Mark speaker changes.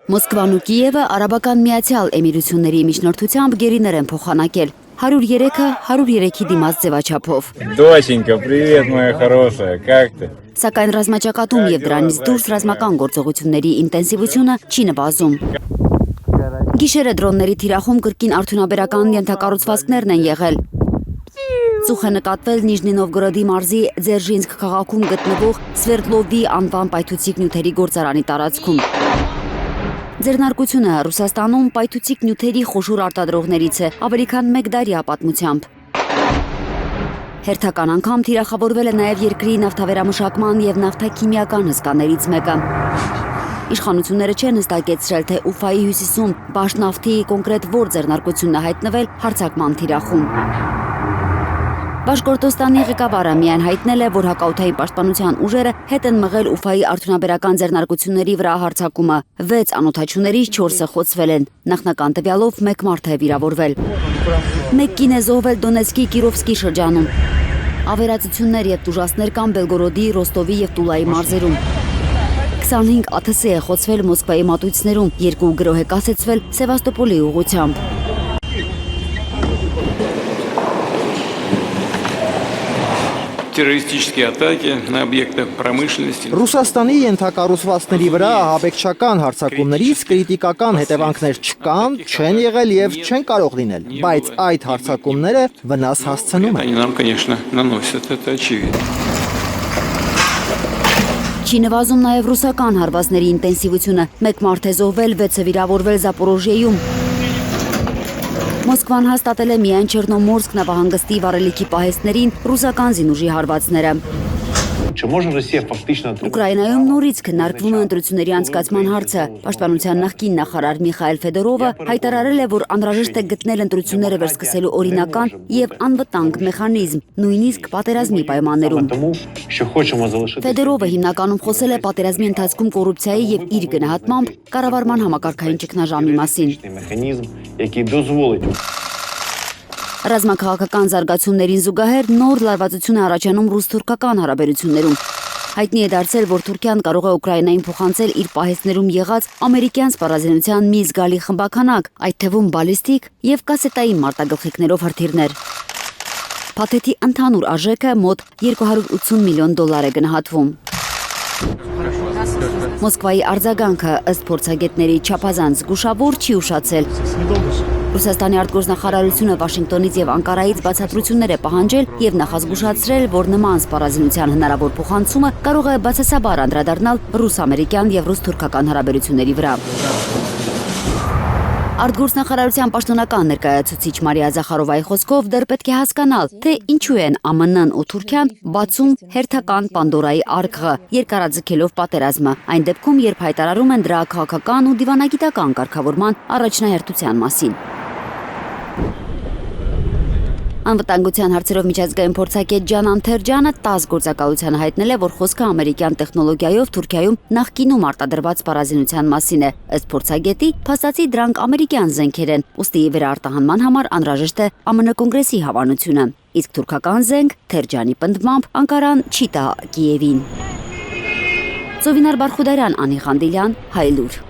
Speaker 1: Մոսկվան ու Կիևը Արաբական Միացյալ Էմիրությունների միջնորդությամբ գերիներ են փոխանակել 103-ը 103-ի դիմաց ձևաչափով։
Speaker 2: Доченька, привет, моя хорошая, как ты?
Speaker 1: Սակայն ռազմաճակատում եւ դրանից դուրս ռազմական գործողությունների ինտենսիվությունը չի նվազում։ Գիշերը դրոնների թիրախում կրկին արդյունաբերական ենթակառուցվածքներն են եղել։ Ծուխ է նկատվել Նիժնի Նովգորոդի մարզի Ձերժինսկ քաղաքում գտնվող Սվերդլովի անվան պայթուցիկ նյութերի գործարանի տարածքում։ Ձեռնարկությունը Ռուսաստանում պայթուցիկ նյութերի խոշոր արտադրողներից է ավելի քան 1 դարյա պատմությամբ։ Հերթական անգամ թիրախավորվել է նաև երկրի նավթավերամշակման եւ նավթաքիմիական հսկաներից մեկը։ Իշխանությունները չեն հստակեցրել, թե Ուֆայի հյուսիսում Բաշնավթի կոնկրետ որ ձեռնարկությունն է հայտնվել հարձակման թիրախում։ Բաշկորտոստանի ղեկավարը միայն հայտնել է, որ հակաօդային պաշտպանության ուժերը հետ են մղել Ուֆայի արդյունաբերական ձեռնարկությունների վրա հարձակումը։ 6 անօդաչուներից 4-ը խոցվել են։ Նախնական տվյալով 1 մարդ է վիրավորվել։ 1 կին է զոհվել Դոնեցկի Կիրովսկի շրջանում։ Ավերածություններ եւ տուժածներ կան Բելգորոդի, Ռոստովի եւ Տուլայի մարզերում։ 25 ԱԹՍ է խոցվել Մոսկվայի մատույցներում, 2 գրոհ է կասեցվել Սևաստոպոլի ուղղությամբ։
Speaker 3: Террористические атаки на объекты промышленности.
Speaker 4: Ռուսաստանի ենթակառուցվածքների վրա ահաբեկչական հարձակումներից կրիտիկական հետևանքներ չկան, չեն եղել եւ չեն կարող լինել, բայց այդ հարձակումները վնաս հասցնում են։
Speaker 3: Они нам, конечно, наносят, это очевидно.
Speaker 1: Չի նվազում նաև ռուսական հարվածների ինտենսիվությունը։ 1 մարդ է զոհվել, 6-ը վիրավորվել Զապորոժիեում։ Մոսկվան հաստատել է միայն Չեռնոմորսկ նավահանգստի վառելիքի պահեստներին ռուսական զինուժի հարվածները։ Ուկրաինայում նորից քննարկվում է ընտրությունների անցկացման հարցը։ Պաշտպանության նախկին նախարար Միխայել Ֆեդորովը հայտարարել է, որ անհրաժեշտ է գտնել ընտրությունները վերսկսելու օրինական եւ անվտանգ մեխանիզմ, նույնիսկ պատերազմի պայմաններում։ Ֆեդորովը հիմնականում խոսել է պատերազմի ընթացքում կոռուպցիայի եւ իր գնահատմամբ կառավարման համակարգային ճգնաժամի մասին։ Ռազմաքաղաքական զարգացումներին զուգահեռ նոր լարվածություն է առաջանում ռուս-թուրքական հարաբերություններում։ Հայտնի է դարձել, որ Թուրքիան կարող է Ուկրաինային փոխանցել իր պահեստներում եղած ամերիկյան սպառազինության մի զգալի խմբականակ, այդ թվում բալիստիկ եւ կասետային մարտագլխիկներով հրթիռներ։ Փաթեթի ընդհանուր արժեքը մոտ $280 միլիոն է գնահատվում։ Մոսկվայի արձագանքը ըստ փորձագետների չափազանց զգուշավոր չի ուշացել։ Ռուսաստանի արտգործնախարարությունը Վաշինգտոնից եւ Անկարայից բացատրություններ է պահանջել եւ նախազգուշացրել, որ նման սպառազինության հնարավոր փոխանցումը կարող է բացասաբար անդրադառնալ ռուս-ամերիկյան եւ ռուս-թուրքական հարաբերությունների վրա։ Արտգործնախարարության պաշտոնական ներկայացուցիչ Մարիա Զախարովայի խոսքով դեռ պետք է հասկանալ, թե ինչու են ԱՄՆ-ն ու Թուրքիան բացում հերթական Պանդորայի արկղը, երկարաձգելով պատերազմը, այն դեպքում, երբ հայտարարում են դրա քաղաքական ու դիվանագիտական կարգավորման առաջնահերթության մասին։ Անվտանգության հարցերով միջազգային փորձագետ Ջանան Թերջյանը 10 գործակալությանը հայտնել է, որ խոսքը ամերիկյան տեխնոլոգիայով Թուրքիայում նախկինում արտադրված սպառազինության մասին է։ Ըստ փորձագետի, փաստացի դրանք ամերիկյան զենքեր են, ուստի վերարտահանման համար անհրաժեշտ է ԱՄՆ կոնգրեսի հավանությունը։ Իսկ թուրքական զենք, Թերջյանի պնդմամբ, Անկարան չի տա Կիևին։ Ծովինար Բարխուդարյան, Անի Խանդիլյան, Հայլուր։